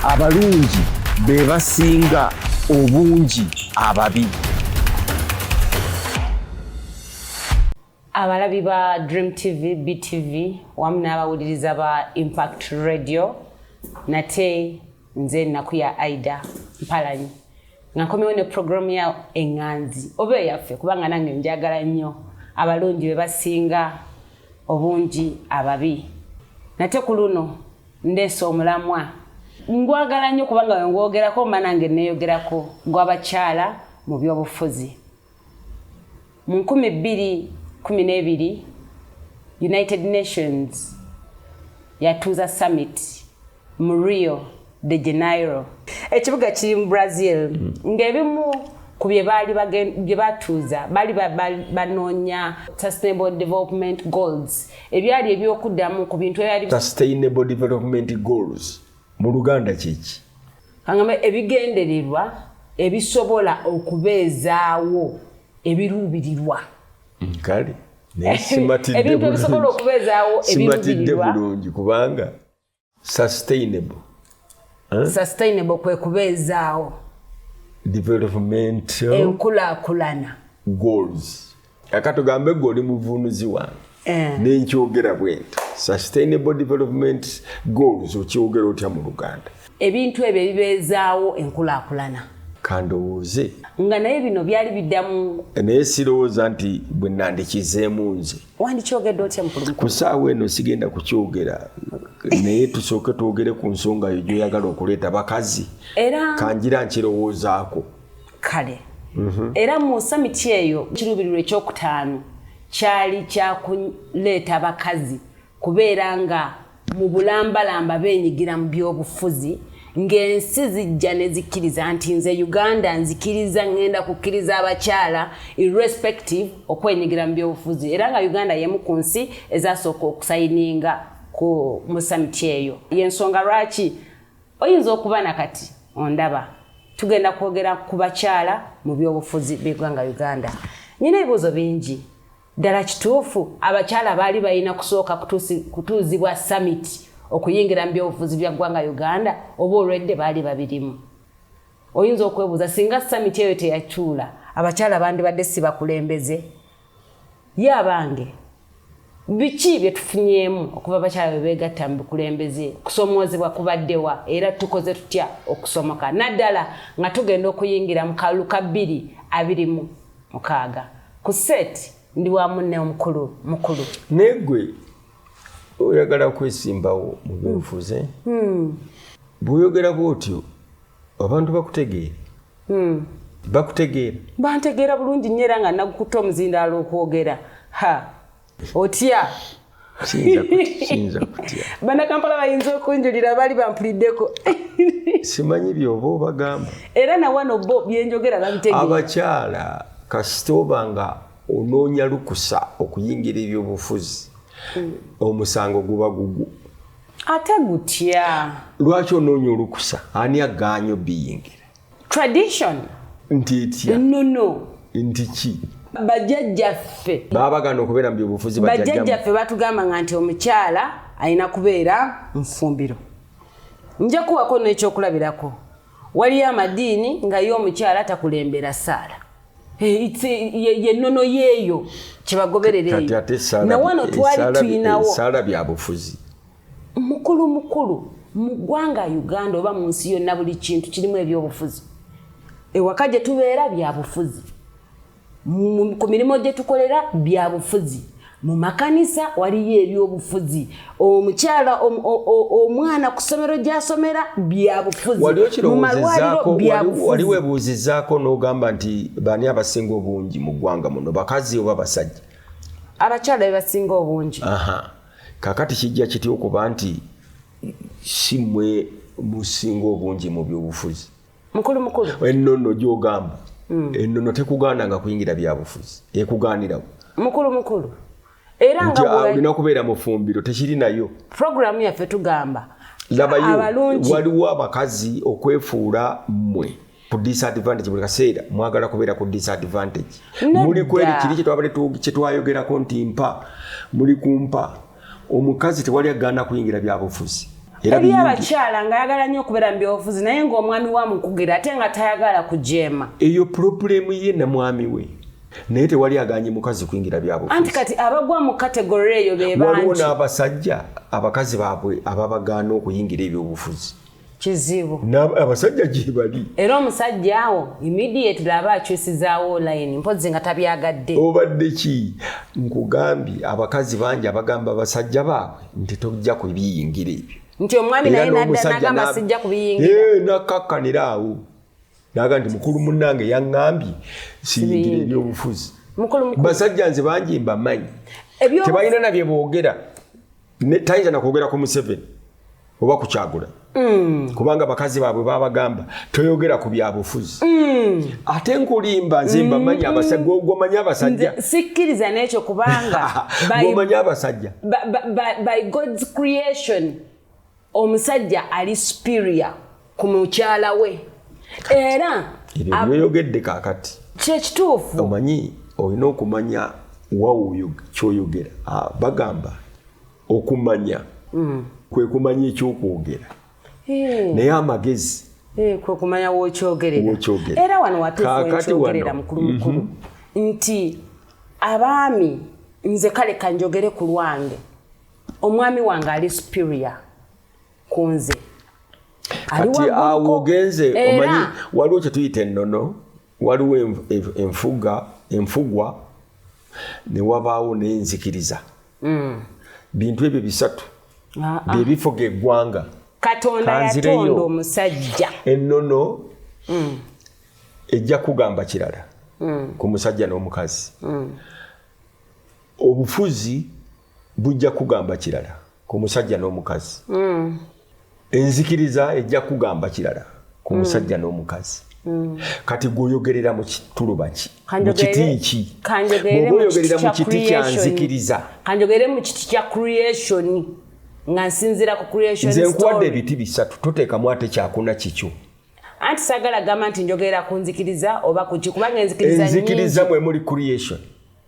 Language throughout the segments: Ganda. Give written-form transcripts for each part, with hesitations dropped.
abalungi be basinga obungi ababi. Abalabi ba Dream TV, BTV, wamu n'abawuliriza ba Impact Radio, nate nze nakuya Aida Mpalanyi. Ngakomewo ne program ya Enganzi. Obe yaffe kubanga nange njagala nnyo abalungi be basinga obungi ababi. Nate ku luno ndeese omulamwa. Ngwagala nnyo kubanga ngwogerako manange neeyogerako gw'abakyala mu by'obufuzi. Mu 2012 United Nations yatuuza summit mu Rio de Janeiro, ekibuga kiri mu Brazil. Ng'ebimu ku bye batuuza bali banoonya Sustainable Development Goals, ebyali ebyokuddamu ku bintu ebyali Sustainable Development Goals mu Luganda kiki? Kangamba ebigendererwa ebisobola okubeezaawo ebiruubirirwa. Kale simatidde ebintu ebisobola okubeezaawo ebiruubirirwa bulungi kubanga sustainable kwe kubeezaawo development enkulaakulana goals. Akatugambe gwe oli muvunuzi wange nenkyogera bwento sustainable development goals okyogera otya mu Luganda? Ebintu ebyo ebibeezaawo enkulaakulana. Kandowooze nga naye bino byali biddamu naye sirowooza nti bwe nandikizeemu nze. Wandikyogedde otya mukulu? Ku ssaawa eno sigenda kukyogera naye tusooke twogere ku nsonga yo gy'oyagala okuleeta bakazi era kanjira nkirowoozaako. Kale era mu samiti eyo kiruubirirwa ekyokutaano kyali kyakuleeta bakazi kubeera nga mu bulambalamba beenyigira mu by'obufuzi, ng'ensi zijja ne zikkiriza nti nze Uganda nzikiriza ngenda kukkiriza abakyala irrespective okwenyigira mu by'obufuzi, era nga Uganda yemu ku nsi ezasooka okusayininga mu samiti eyo. Y'ensonga lwaki oyinza okuba nakati ondaba tugenda kwogera ku bakyala mu by'obufuzi b'eggwanga Uganda. Nyina ebibuuzo bingi. Ddala kituufu abakyala baali balina kusooka kutuuzibwa summit okuyingira mu by'obufuzi bya ggwanga Uganda oba olwedde baali babirimu? Oyinza okwebuuza singa summit eyo teyatuula abakyala bandibadde si bakulembeze? Ye abange biki bye tufunyeemu okuba abakyala be beegatta mu bukulembeze? Kusomoozebwa kubaddewa era tukoze tutya okusomoka naddala nga tugenda okuyingira mu kalulu ka 2026 ku set ndi wa munne omukulu negwe oyagala kwesimbawo mu by'obufuzi bw'oyogera bw'otyo abantu bakutegeera? Bakutegeera? Bantegeera bulungi nnyo era nga nagukutte omuzindaalo okwogera. Otya? Kiyinza kutya. Bannakampala bayinza okunjulira baali bampuliddeko. Simanyi by'oba obagamba. Era na wano bo byenjogera babitegeera. Abakyala kasita oba nga onoonya lukusa okuyingira eby'obufuzi omusango guba gugwo. Ate gutya? Lwaki onoonya olukusa? Ani agaanyo biyingira? Tradition. Nti etya? No. Nti ki? Bajjajjaffe baabagana okubeera mu by'obufuzi. Bajjajjaffe batugamba nti omukyala alina kubeera nfumbiro. Nja kuwako n'ekyokulabirako. Waliyo amadiini nga ye omukyala takulembera ssaala. Yennono yeeyo kyebagoberera eyo. Na wano twali tuyinawo ssaala bya bufuzi. Mukulu mu ggwanga Uganda oba mu nsi yonna buli kintu kirimu eby'obufuzi. Ewaka gye tubeera bya bufuzi. Ku mirimu gye tukolera bya bufuzi. Mu makanisa waliyo eby'obufuzi. Omukyala omwana ku ssomero gy'asomera bya bufuzi. Mu malwaliro bya bufuzi. Wali weebuuzizzaako n'ogamba nti baani abasinga obungi mu ggwanga muno, bakazi oba basajja? Abakyala be basinga obungi. Kaakati kijja kitya okuba nti si mmwe musinga obungi mu by'obufuzi? Mukulu. Ennono gy'ogamba. Ennono tekugaana nga kuyingira bya bufuzi. Ekugaanirawo. Mukulu. Era nga olina kubeera mu ffumbiro tekiri nayo. Programu yaffe tugamba waliwo abakazi okwefuula mmwe ku disadvantage buli kaseera mwagala kubeera ku disadvantage. Muli kweri kiri kye twayogerako nti mpa muli kumpa omukazi tewali agaana kuyingira bya bufuzi. Eri abakyala nga ayagala nnyo okubeera mu byobufuzi naye ng'omwami wa mukugira ate nga tayagala kujeema. Eyo pulobulemu ye na mwami we. Naye tewali aganye mukazi kuyingira byabufuzi. Anti kati abagwa mu kategori eyo be bangi. Waliwo n'abasajja abakazi baabwe ababagaana okuyingira ebyobufuzi. Kizibu. Abasajja gye bali. Era omusajja awo immediately aba akyusizaawo line mpozi nga tabyagadde. Obadde ki? Nkugambye abakazi bangi abagamba abasajja baabwe nti tojja kubiyingira ebyo. Nti omwami naye n'agamba sijja kubiyingira. Nakakkanira awo. Naga nti mukulu munnange yaŋŋambye siyingira ebyobufuzi. Basajja nze bangi mbamanyi. Tebalina na bye boogera. Tayinza na kwogera ku Museveni oba ku Kyagulanyi. Kubanga bakazi baabwe babagamba toyogera ku byabufuzi. Ate nkulimba nze mbamanyi abasajja gomanyi abasajja. Sikkiriza n'ekyo kubanga gomanyi abasajja. By God's creation omusajja ali superior ku mukyala we. Era ebyoyogedde kaakati kyekituufu omanyi olina okumanya wawo kyoyogera. Bagamba okumanya kwe kumanya ekyokwogera naye amagezi kwe kumanya wokyogerera. Era wano watuukyogerera mukulu nti abaami nze kale kanjogere ku lwange omwami wange ali superior ku nze. Kati awo ogenze omanyi waliwo kye tuyita ennono, waliwo enfugwa ne wabaawo n'enzikiriza. Bintu ebyo bisatu bye bifuga eggwanga. Katonda yatonda omusajja. Ennono ejja kugamba kirala ku musajja n'omukazi. Obufuzi bujja kugamba kirala ku musajja n'omukazi. Enzikiriza ejja kugamba kirala ku musajja n'omukazi. Kati gwoyogerera mu kituluba ki? Mu kiti ki? Gwoyogerera mu kiti kya nzikiriza. Kanjogere mu kiti kya creation nga nsinzira ku creation story. Nze nkuwadde ebiti bisatu toteekamu ate kyakuna kikyo. Anti sagala gamba nti njogera ku nzikiriza oba ku kubanga enzikiriza nyingi. Enzikiriza mwe muli creation.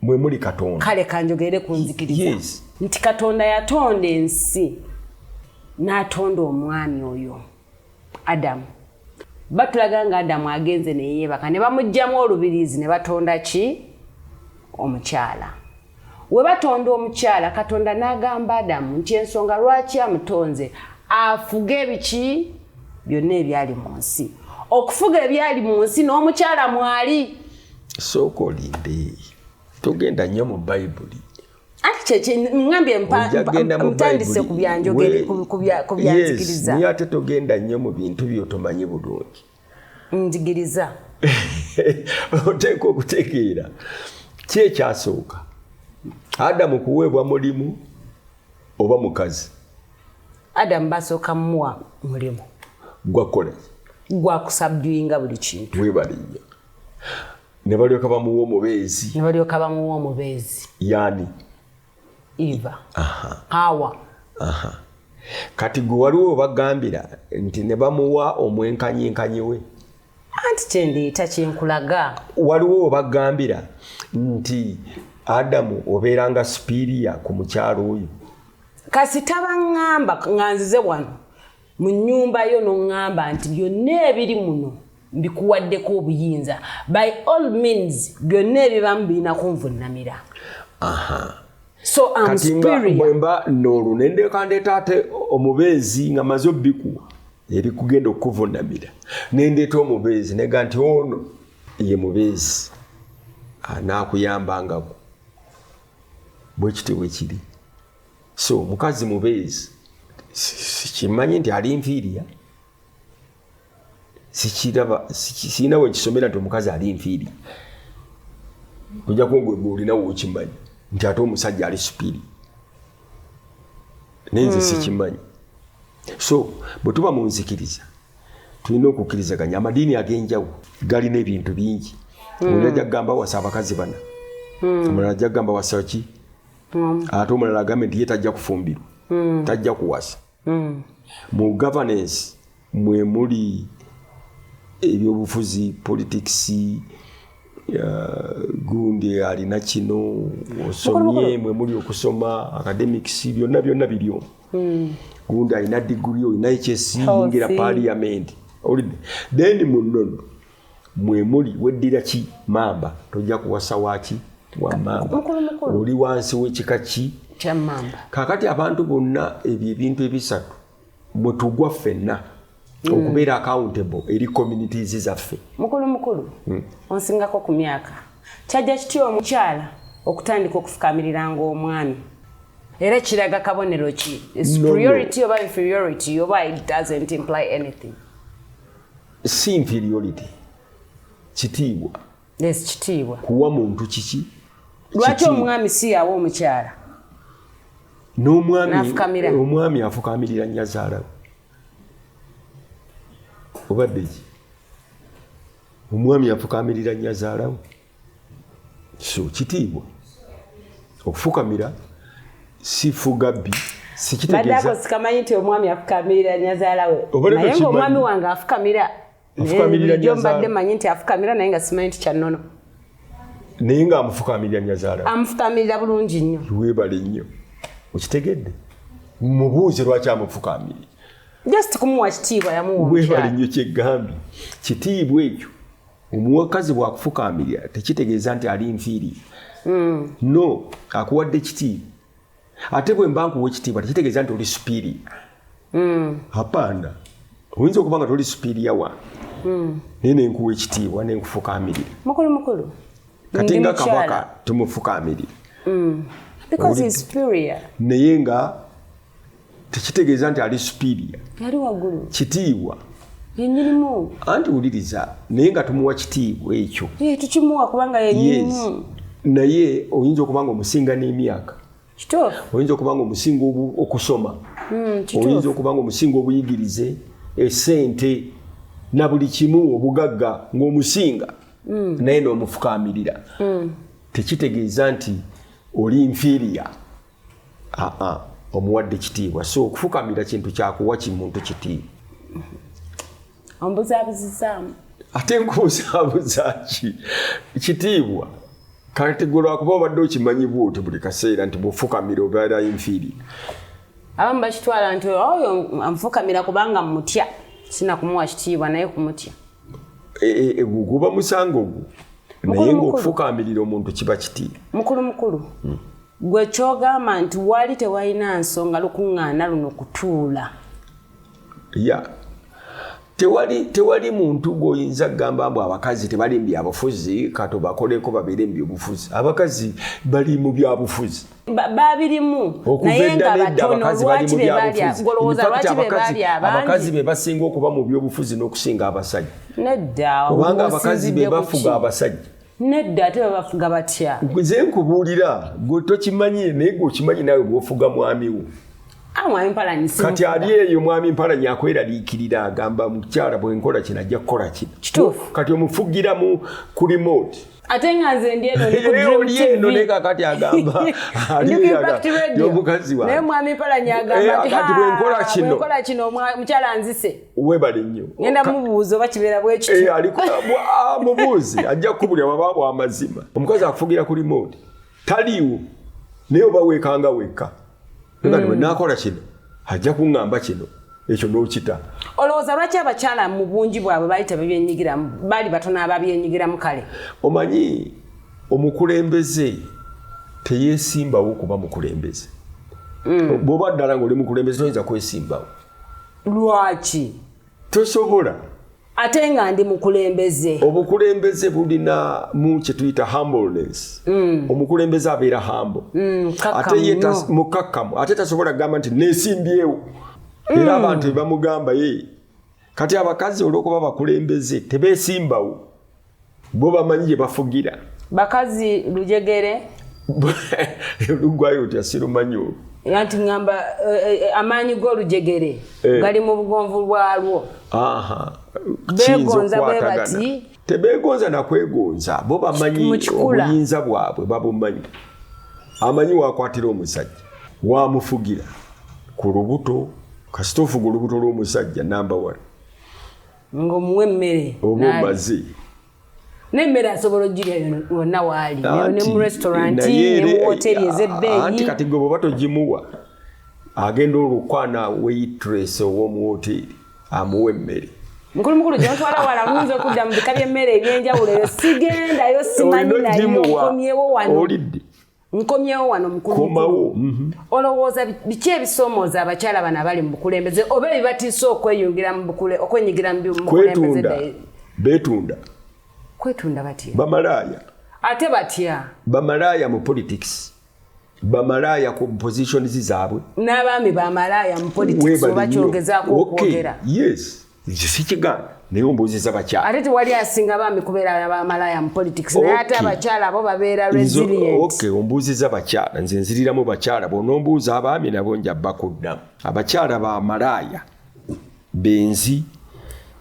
Mwe muli Katonda. Kale kanjogere ku nzikiriza. Yes. Nti Katonda yatonda ensi. N'atonda omwami oyo Adamu. Batulaga nga Adamu agenze ne yeebaka ne bamugjamu olubirizi ne batonda ki? Omukyala. We batonda omukyala Katonda n'agamba Adamu nti ensonga lwaki amutonze afuge ebiki byonna ebyali mu nsi. Okufuga ebyali mu nsi n'omukyala mwali. Sooka olinde togenda nnyo mu Bayibuli. Ati ngambye mpandise ku byanjogere ku byanzikiriza. Yes, niye ate togenda nnyo mu bintu by'otomanyi bulungi. Nzikiriza. Oteeka okutegeera ki ekyasooka? Adamu kuweebwa mulimu oba mukazi? Adamu basooka mmuwa mulimu. Gwakola gwa kusabduyinga buli kintu. Weebalinnyo. Ne balyoka bamuwa omubeezi. Yani Eva. Hawa. Kati gwe waliwo bagambira nti ne bamuwa omwenkanyi we. Anti kyendiita kyenkulaga. Waliwo bagambira nti Adamu obeeranga superior ku mukyalo oyo. Kasita baŋŋamba nga nzize wano mu nnyumba yo n'oŋŋamba nti byonna ebiri muno mbikuwaddeko obuyinza. By all means byonna ebibamu birina kunvunnamira. So I'm superior. Bwemba n'olwo nendeeka ndeeta ate omubeezi nga maze obbikuwa ebikugenda okuvunnamira. Nendeeta omubeezi nega nti ono ye mubeezi anaakuyambangako. Bwe kityo bwe kiri. So mukazi mubeezi sikimanyi nti ali nfiiriya. Siina we nkisomera nti omukazi ali nfiiriya. Ojja kungwe gwe olinawo okimanyi nti ate omusajja ali supiri. Nenze sikimanyi. So bwe tuba mu nzikiriza tulina okukkirizaganya. Amadiini ag'enjawulo galina ebintu bingi. Omulala ajja kugamba wasa abakazi bana. Omulala ajja kugamba wasa ki? Ate omulala agambe nti ye tajja kufumbirwa. Tajja kuwasa. Mu governance mwe muli ebyobufuzi, politics, gundi alina kino, osomye mwe muli okusoma, academics, byonna biryo. gundi alina degree olina HSC yingira parliament then munono mwe muli weddira ki mamba tojja kuwasa waki wa mamba oli wansi w'ekika ki kya mamba kakati abantu bonna ebintu ebisatu mwe tugwa ffenna okubeera accountable eri communities zaffe mukulu onsingako ku myaka kyajja kitya omukyala okutandika okufukamiriranga omwami era kiraga kabonero ki superiority oba inferiority oba it doesn't imply anything si inferiority kitiibwa yes kitiibwa kuwa muntu kiki lwaki omwami si yawa omukyala omwami afukamirira nnyazaala obadde ki omwami afukamirira nnyazaala so kitiibwa okufukamira si fugabbi badako sikamanyi nti omwami afukamirira nnyazaala we naye ng'omwami wange afukamirira mbadde manyi nti afukamira naye nga simanyi nti kyannono naye nga amufukamirira nnyazaala amufukamirira bulungi nnyo weebale nnyo okitegedde mubuuze lwaki amufukamirira just kumuwa kitiibwa yamuwa weebale nnyo kyegambye kitiibwa ekyo omuwakazi bwakufukamirira tekitegeeza nti ali nfiiri no akuwadde kitiibwa ate bwe mba nkuwa ekitiibwa tekitegeeza nti oli superior hapana oyinza okuba nga toli superior wange naye nenkuwa ekitiibwa nenkufukamirira mukulu kati nga kabaka tumufukamirira because he's superior naye nga tekitegeeza nti ali superior ali waggulu kitiibwa yenyinimu anti wuliriza naye nga tumuwa kitiibwa ekyo tukimuwa kubanga yenyinimu naye oyinza okuba nga omusinga n'emyaka kituufu oyinza okuba nga omusinga okusoma oyinza okuba nga omusinga obuyigirize esente na buli kimu obugagga ng'omusinga naye n'omufukamirira tekitegeeza nti oli inferior omuwadde kitiibwa so okufukamira kintu kyakuwa kimuntu kitiibwa ombuzaabuzizaamu ate nkubuzaabuza ki kitiibwa kati gwe lwakuba obadde okimanyibwa oti buli kaseera nti bw'ofukamira obeera inferior abamu bakitwala nti oyo amufukamira kubanga mutya sina kumuwa kitiibwa naye kumutya guba musango gwo naye ng'okufukamirira omuntu kiba kitiibwa mukulu gwe kyogamba nti wali tewalina nsonga lukuŋŋaana luno kutuula tewali muntu gw'oyinza kugamba mbu abakazi tebali mu byabufuzi kati bakoleko babeere mu byobufuzi abakazi bali mu byabufuzi babirimu naye nga batono lwaki be bali abakazi be basinga okuba mu byobufuzi n'okusinga abasajja nedda kubanga abakazi be bafuga abasajja nedda ate babafuga batya nze nkubuulira gwe tokimanyi naye gwe okimanyi nawe bw'ofuga mwami wo mwami Mpalanyi kati ali eyo mwami Mpalanyi akweraliikirira agamba mukyala bwenkola kino ajja kukola kino kituufu kati omufugira ku remote ate nga nze ndi eno oli eno naye kakati agamba omukazi naye mwami Mpalanyi agamba bwenkola kino mukyala nzise webale nnyo ngenda mubuuza oba kibeera bwe kityo mubuuzi ajja kukubulira waba bwa mazima omukazi akufugira ku remote taliiwo naye oba weekanga wekka ngati bwe naakola kino ajja kuŋŋamba kino ekyo n'okita olowooza lwaki abakyala mu bungi bwabwe baali tebabyenyigiramu baali batono ababyenyigiramu kale omanyi omukulembeze teyeesimbawo okuba mukulembeze bw'oba ddala ng'oli mukulembeze toyinza kwesimbawo lwaki tosobola ate nga ndi mukulembeze obukulembeze bulina mu kye tuyita humbleness omukulembeze abeera humble ate mukakkamu ate tasobola kugamba nti neesimbyewo era abantu bamugamba ye kati abakazi olw'okuba bakulembeze tebeesimbawo bo bamanyi gye bafugira bakazi lujegere lugwayo otya sirumanyi olwo yanti ngamba amaanyi g'olujegere gali mu bugonvu bwalwo beegonza bwe bati tebeegonza nakwegonza bo bamanyi obuyinza bwabwe babumanyi amanyi wakwatira omusajja wamufugira ku lubuto kasita ofuga olubuto lw'omusajja namba 1 ng'omuwa emmere oba omaze n'emmere asobola ogirya wonna waali ne mu restaurant ne mu woteri ez'ebbeeyi anti kati gwe bw'oba togimuwa agenda olukwana waitress ow'omu hoteri amuwa emmere. Mukulu gye mutwala wala muyinza okudda mu bika by'emmere ebyenjawulo eyo sigendayo simanyi nayo nkomyewo wano mukulu. Olowooza biki ebisoomooza abakyala bano abali mu bukulembeze oba ebibatiisa okwenyigira mu bukulembeze? Kwetunda batya? Bamalaaya. Ate batya? Bamalaaya mu politics. Bamalaaya ku positions zaabwe. N'abaami bamalaaya mu politics oba kyongezaako okwogera. Yes. Sikigana naye ombuuziza bakyala. Ate tewali asinga baami kubeera bamalaaya mu politics naye ate abakyala abo babeera resilient. Ombuuziza bakyala nze nziriramu bakyala bw'onombuuza abaami nabo nja bakuddamu. Abakyala bamalaaya benzi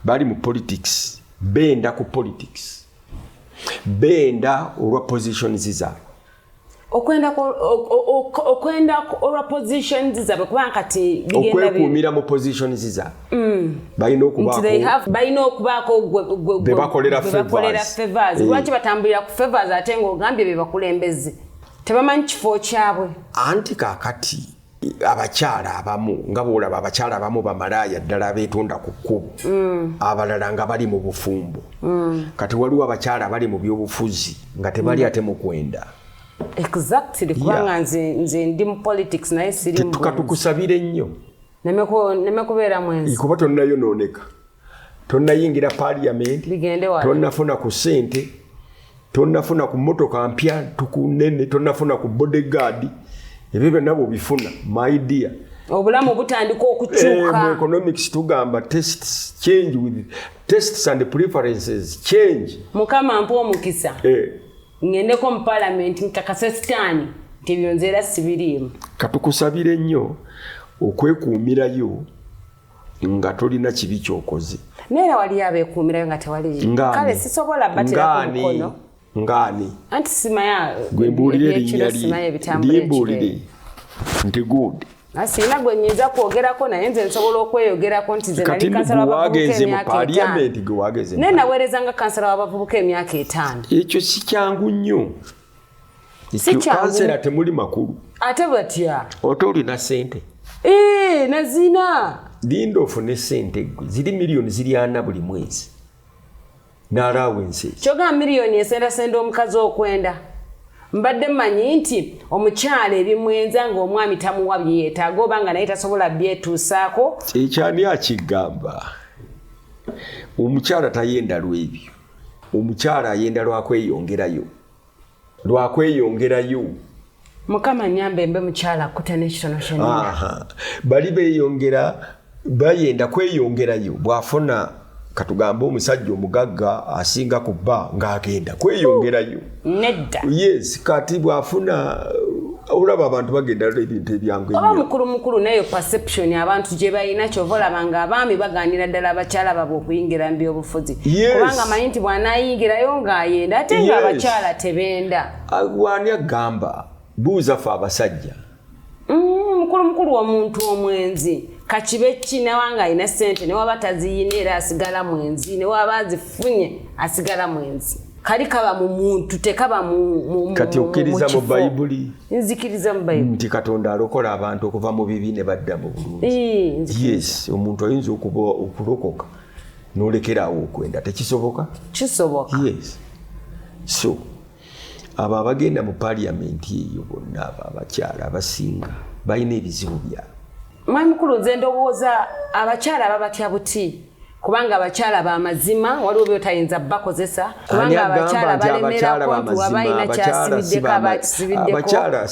bali mu politics benda ku politics benda olwa positions zaabwe. Okwenda olwa positions zaabwe kubanga kati okwekuumira mu positions zaabwe balina okubaako be bakolera favors. Lwaki batambulira ku favors ate ng'ogambye be bakulembeze tebamanyi kifo kyabwe? Anti kaakati abakyala abamu nga bw'olaba abakyala abamu bamalaaya ddala beetonda ku kkubo abalala nga bali mu bufumbo. Kati waliwo abakyala bali mu by'obufuzi nga tebali ate mu kwenda. Exactly kubanga nze ndi mu politics naye siri mu tukatukusabire nnyo neme kubeera mwenzi kuba tonnayonooneka tonnayingira parliament tonnafuna ku ssente tonnafuna ku mmotoka mpya tukunene tonnafuna ku bodyguard ebyo byonna bw'obifuna my dear obulamu butandika okukyuka. Mu economics tugamba tests change with tests and preferences change. Mukama mpa omukisa ngendeko mu parliament ntakase sitaani tebyonzera sibirimu. Katukusabire nnyo okwekuumirayo nga tolina kibi kyokoze. Neera wali abeekuumirayo nga tewali. Kale sisobola batira ku mukono. Ngani. Anti simaya gwembuulire limbuulire nti good. Asina gwe nyiza kwogerako naye nze nsobola okweyogerako nti ze nali kansala w'abavubuka emyaka 5. Ne naweerezanga kansala w'abavubuka emyaka 5. Ekyo si kyangu nnyo. Kansala temuli makulu. Ate batya? Oto olina ssente. Nazina. Linda ofune ssente ziri miliyoni ziri 4 buli mwezi. N'allowances. Kyoga miliyoni esendasenda omukazi okwenda. Mbadde mmanyi nti omukyala ebimwenza ng'omwami tamuwa byetaaga oba nga naye tasobola byetuusaako. Ekyani akigamba. Omukyala tayenda lw'ebyo. Omukyala ayenda lwakweyongerayo. Mukama nyambe mbe mukyala akuta n'ekitono kyonna. Bali beeyongera bayenda kweyongerayo bw'afuna katugamba omusajja omugagga asinga ku bba ng'agenda kweyongerayo. Nedda. Yes, kati bw'afuna olaba abantu bagenda ebintu ebyangu ennyo. Oba mukulu neyo perception abantu gye balina kyova olabanga abaami baganira ddala abakyala babo okuyingira mu by'obufuzi. Kubanga manyi nti bw'anaayingirayo ng'ayenda ate ng'abakyala tebenda. Wani agamba buuza ffe abasajja. Mukulu omuntu omwenzi kakibe kinawanga ina ssente ne waba taziyina era asigala mwenzi ne waba azifunye asigala mwenzi. Kali kaba mu muntu tekaba mu kati okkiriza mu Bayibuli. Nzikiriza mu Bayibuli. Nti Katonda alokola abantu okuva mu bibi ne badda mu bulungi. Yes, omuntu ayinza okulokoka n'olekeraawo okwenda tekisoboka? Kisoboka. Yes. So abo abagenda mu parliament eyo bonna abakyala abasinga balina ebizibu byabwe. Mwami mukulu nze ndowooza abakyala babatya buti kubanga abakyala b'amazima waliwo byotayinza bakozesa kubanga abakyala balemerako nti wabalina kyasibiddeko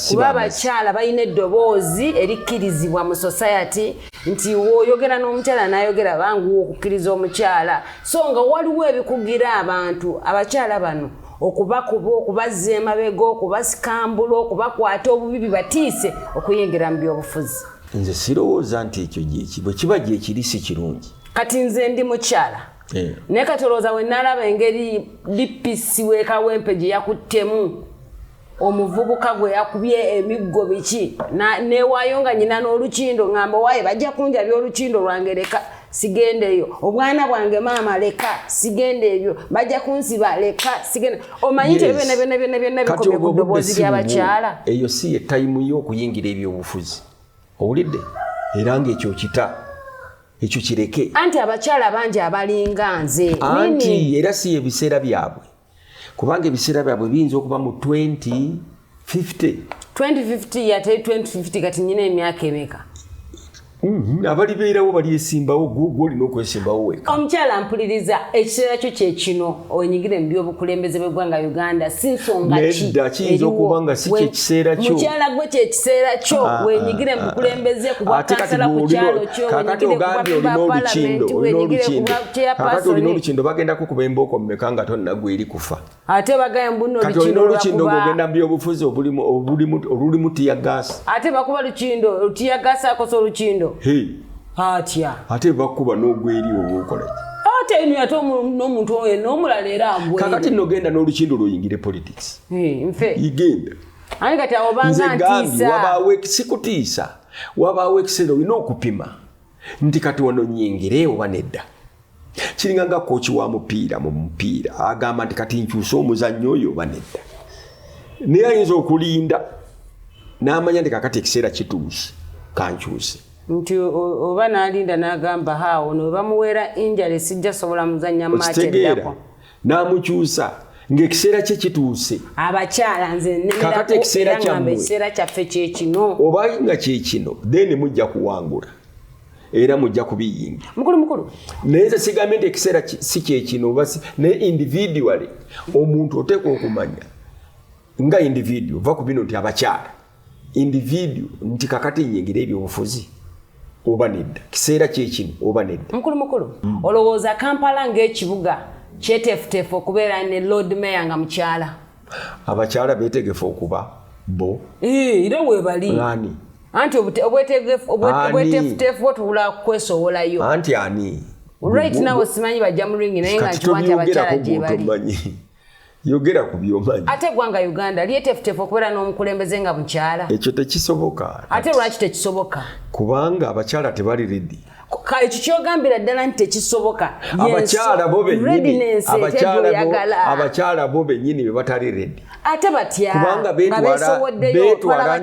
kuba abakyala balina eddoboozi erikkirizibwa mu society nti w'oyogera n'omukyala n'ayogera banguwa okukkiriza omukyala so nga waliwo ebikugira abantu abakyala bano okubakuba okubazza emabega okubasikambula okubakwata obubi bibatiise okuyingira mu by'obufuzi. Nze sirowooza nti ekyo bwe kiba gyekiri si kirungi. Kati nze ndi mukyala naye katolooza we nalaba engeri DPC w'ekawempe gye yakuttemu omuvubuka gwe yakubye emiggo biki newaayo nga nyina n'olukindo ngamba waaye bajja kunjabya olukindo lwange leka sigendeyo obwana bwange maama leka sigende ebyo bajja kunsiba leka sigende omanyi nti byonna bikomye ku ddoboozi ly'abakyala. Eyo si ye tayimu y'okuyingira ebyobufuzi. owulidde era ng'ekyo kita ekyo kireke anti abakyala bangi abalinga nze anti era si ebiseera byabwe kubanga ebiseera byabwe biyinza okuba mu 2050 yate 2050 kati nyina emyaka emeka abali beerawo bali esimbawo gwe olina okwesimbawo weka omukyala mpuliriza ekiseera kyo kyekino onyigire mu by'obukulembeze bw'eggwanga Uganda si nsonga nedda kiyinza okuba nga si kyekiseera kyo mukyala gwe kyekiseera kyo wenyigire mu bukulembeze ku bwakansala ku kyalo kyo wenyigire ku bwapaalamenti wenyigire ku kakati olina olukindo bagenda kukuba embooko mmeka nga tonnagwe eri kufa ate bagamba mbuno olukindo ng'ogenda mu byobufuzi olulimu tiyagaasi ate bakuba lukindo tiyagaasi akosa olukindo atya ate bakuba n'ogweri obukola ate ino ate n'omuntu oyo n'omulala era mbwe kakati nogenda n'olukindo lwoyingire politics nfe igenda ani kati abo banga ntiisa wabaawo sikutiisa wabaawo ekiseera olina okupima nti kati wano nyingire oba nedda kiringa nga kooki wa mupiira mu mupiira agamba nti kati nkyusa omuzannyo oyo oba nedda naye ayinza okulinda n'amanya nti kakati ekiseera kituuse kankyuse nti oba n'alinda n'agamba haawo no bamuweera injale sijja sobola muzannya maati eddako n'amukyusa ng'ekiseera kye kituuse abakyala nze kakati ekiseera kyammwe ekiseera kyaffe kyekino oba nga kyekino then mujja kuwangula era mujja kubiyinga mukulu naye nze sigambye nti ekiseera si kyekino oba naye individually omuntu oteekwa okumanya nga individual va ku bino nti abakyala individual nti kakati nyingire ebyobufuzi oba nedda kiseera kyekino oba nedda mukulu olowooza Kampala ng'ekibuga kyeteefuteefu okubeera ne Lord Mayor nga mukyala abakyala beetegefu okuba bo era weebali ani anti obweteefuteefu otubula kwesowolayo anti ani right now simanyi bajja mu ringi naye nga nkiwanti abakyala gye bali yogera ku byomanyi ate eggwanga Uganda lyeteefuteefu okubeera n'omukulembeze nga mukyala ekyo tekisoboka ate lwaki tekisoboka kubanga abakyala tebali ready ekyo kyogambira ddala nti tekisoboka abakyala bo bennyini be batali ready ate batya kubanga beetwala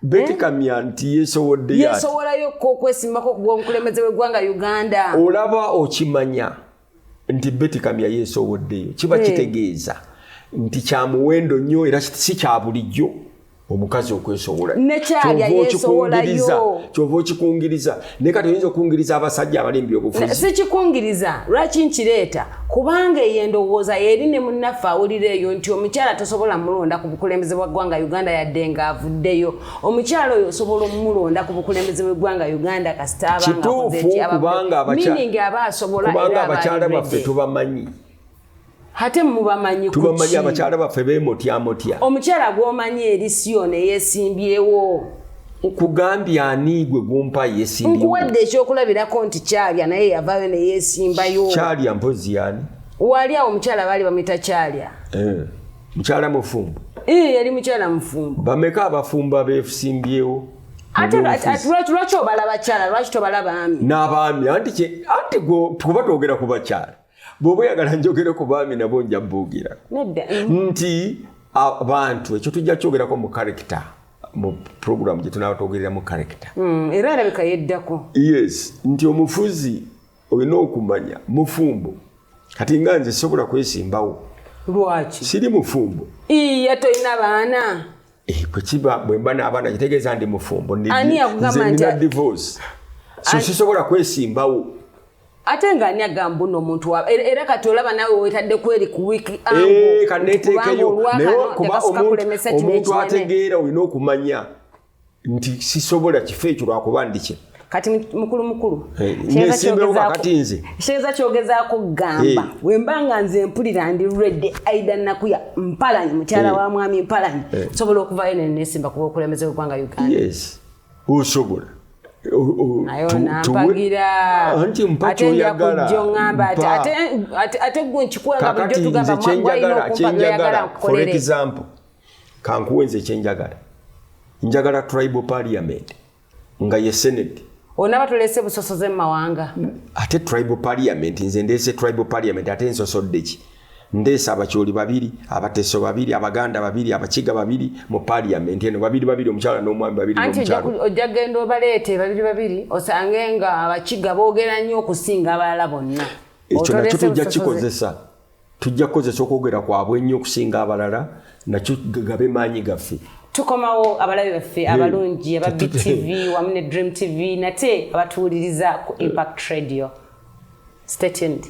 betikamya nti yesowolayo okwesimbako okugw'omukulembeze w'eggwanga Uganda olaba okimanya nti betikamya yesowoddeyo kiba kitegeeza nti kya muwendo nnyo era si kya bulijjo omukazi okwesowola kyova okikungiriza naye kati oyinza okungiriza abasajja abali mu byobufuzi sikikungiriza lwaki nkireeta kubanga eyo endowooza yeri ne munnaffe awulira eyo nti omukyala tosobola mulonda ku bukulembeze bwa ggwanga Uganda yadde ng'avuddeyo omukyala oyo osobola omulonda ku bukulembeze bw'eggwanga Uganda kasita abangaminingi aba asobola kubanga abakyala baffe tubamanyi ate mubamanyi tubamanyi abakyala baffe beemotyamotya omukyala gw'omanyi erisiyo ne yeesimbyewo kugambya ani gwe gumpa yeesimbyewo nkuwadde ekyokulabirako nti kyalya naye yavaayo ne yeesimbayo kyalya mpozi yani wali awo omukyala baali bamuyita kyalya mukyala mufumbo yali mukyala mufumbo bameka abafumbo beesimbyewo ate lwaki obala bakyala lwaki tobala baami n'abaami anti kuba twogera ku bakyala bw'oba oyagala njogere ku baami nabo nja boogera nti abantu ekyo tujja kyogerako mu character mu program gye tunaaba twogerera mu character era alabika yeddako yes nti omufuzi olina okumanya mufumbo kati nga nze sobola kwesimbawo lwaki siri mufumbo iya toyina baana kwekiba bwe mba n'abaana kitegeeza ndi mufumbo ani yakugamba nti divorce so sisobola kwesimbawo ate nga ani agamba uno omuntu era kati olaba nawe wetadde kweri ku wiki kaneteekeyo naye kuba omuntu ategeera olina okumanya nti sisobola kifo ekyo lwakuba ndikye kati mukulu nesimbewo kakati nze kitegeeza kyogezaako kugamba wembanga nze mpulira ndi redde Aida Nakuya Mpalanyi mukyala wa mwami Mpalanyi sobola okuvayo nenesimba kuba okulembeze w'eggwanga Uganda yes osobola nayo nampagira anti mpaki oyagala ate gwe nkikuwenga bulijjo tugamba mwagwalina okumpagira oyagala for example kankuwenze ekyenjagala njagala tribal parliament nga ye senate onaba tulese busosoze mu mawanga ate tribal parliament nze ndeese tribal parliament ate nsosodde ki ndeesa abakyoli babiri abateso babiri abaganda babiri abakiga babiri mu parliament eno babiri omukyala n'omwami babiri n'omukyala ojja genda obaleete babiri osange nga abakiga boogera nnyo okusinga abalala bonna ekyo nakyo tujja kikozesa tujja kukozesa okwogera kwabwe ennyo okusinga abalala nakyo gabe maanyi gaffe tukomawo abalabi baffe abalungi aba BTV wamu ne Dream TV nate abatuwuliriza ku Impact Radio. Stay tuned.